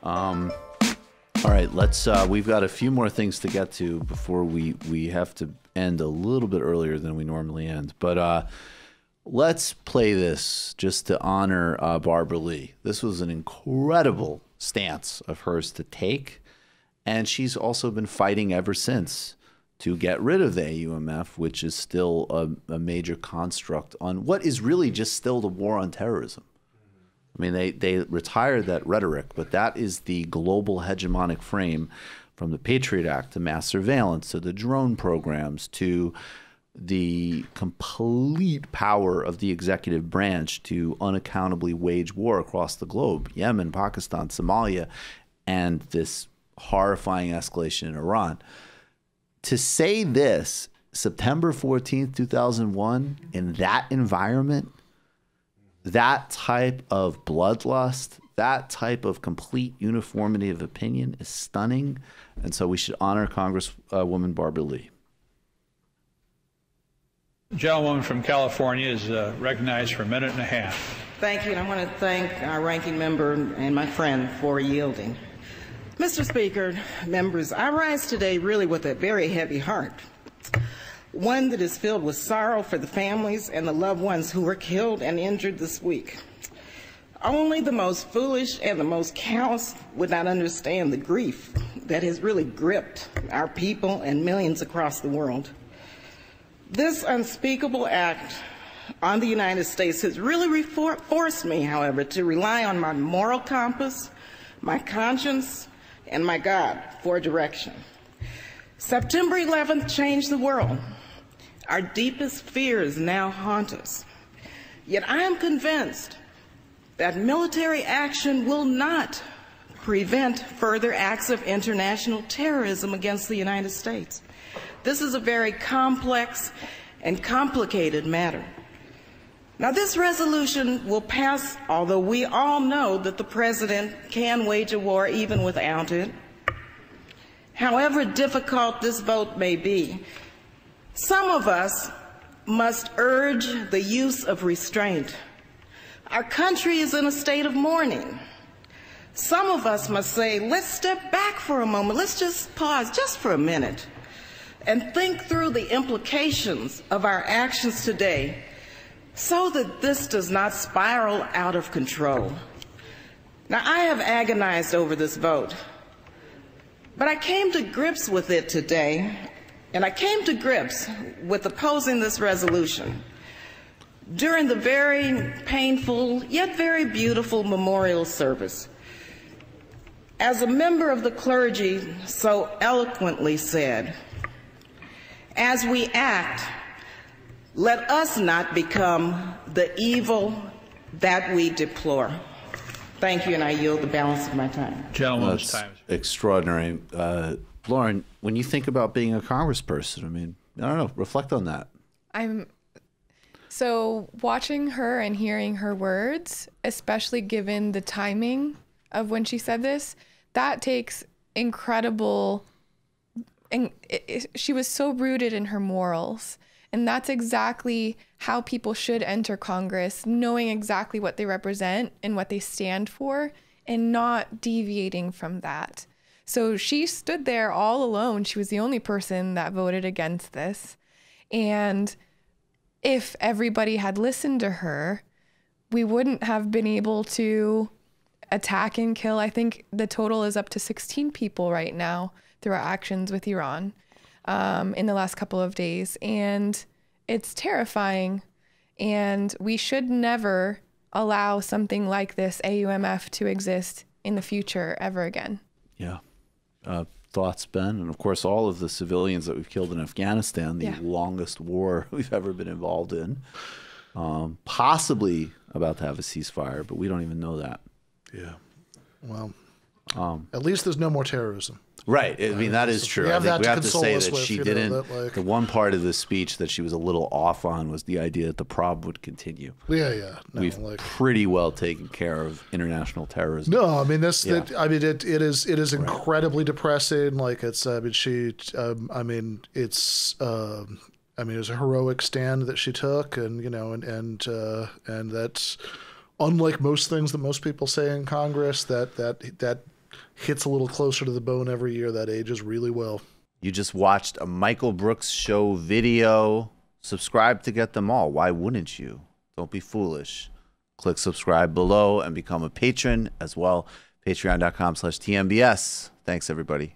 All right, let's. We've got a few more things to get to before we have to end a little bit earlier than we normally end. But let's play this just to honor Barbara Lee. This was an incredible stance of hers to take, and she's also been fighting ever since to get rid of the AUMF, which is still a major construct on what is really just still the war on terrorism. I mean, they retired that rhetoric, but that is the global hegemonic frame, from the Patriot Act to mass surveillance to the drone programs to the complete power of the executive branch to unaccountably wage war across the globe, Yemen, Pakistan, Somalia, and this horrifying escalation in Iran. To say this, September 14th, 2001, in that environment, that type of bloodlust, that type of complete uniformity of opinion is stunning. And so we should honor Congresswoman Barbara Lee. The gentlewoman from California is recognized for a minute and a half. Thank you, and I want to thank our ranking member and my friend for yielding. Mr. Speaker, members, I rise today really with a very heavy heart, one that is filled with sorrow for the families and the loved ones who were killed and injured this week. Only the most foolish and the most callous would not understand the grief that has really gripped our people and millions across the world. This unspeakable act on the United States has really forced me, however, to rely on my moral compass, my conscience, and my God for direction. September 11th changed the world. Our deepest fears now haunt us. Yet I am convinced that military action will not prevent further acts of international terrorism against the United States. This is a very complex and complicated matter. Now, this resolution will pass, although we all know that the president can wage a war even without it. However difficult this vote may be, some of us must urge the use of restraint. Our country is in a state of mourning. Some of us must say, let's step back for a moment. Let's just pause just for a minute and think through the implications of our actions today so that this does not spiral out of control. Now, I have agonized over this vote, but I came to grips with it today, and I came to grips with opposing this resolution during the very painful yet very beautiful memorial service. As a member of the clergy so eloquently said, as we act, let us not become the evil that we deplore. Thank you, and I yield the balance of my time. Gentleman's time. Extraordinary. Lauren, when you think about being a congressperson, I mean, I don't know, reflect on that. So watching her and hearing her words, especially given the timing of when she said this, that takes incredible, and she was so rooted in her morals. And that's exactly how people should enter Congress, knowing exactly what they represent and what they stand for and not deviating from that. So she stood there all alone. She was the only person that voted against this. And if everybody had listened to her, we wouldn't have been able to attack and kill. I think the total is up to 16 people right now through our actions with Iran in the last couple of days. And it's terrifying. And we should never allow something like this AUMF to exist in the future ever again. Yeah. Thoughts, Ben? And of course, all of the civilians that we've killed in Afghanistan, the longest war we've ever been involved in, possibly about to have a ceasefire, but we don't even know that. Yeah. Well, at least there's no more terrorism. Right. I mean, that is true. I think we have to say that she didn't. The one part of the speech that she was a little off on was the idea that the problem would continue. Yeah. No, we've pretty well taken care of international terrorism. No, I mean it is incredibly depressing. Like it's. I mean, it's a heroic stand that she took, and and that's unlike most things that most people say in Congress. That hits a little closer to the bone every year. That ages really well. You just watched a Michael Brooks show video. Subscribe to get them all. Why wouldn't you? Don't be foolish. Click subscribe below and become a patron as well. Patreon.com/TMBS. Thanks, everybody.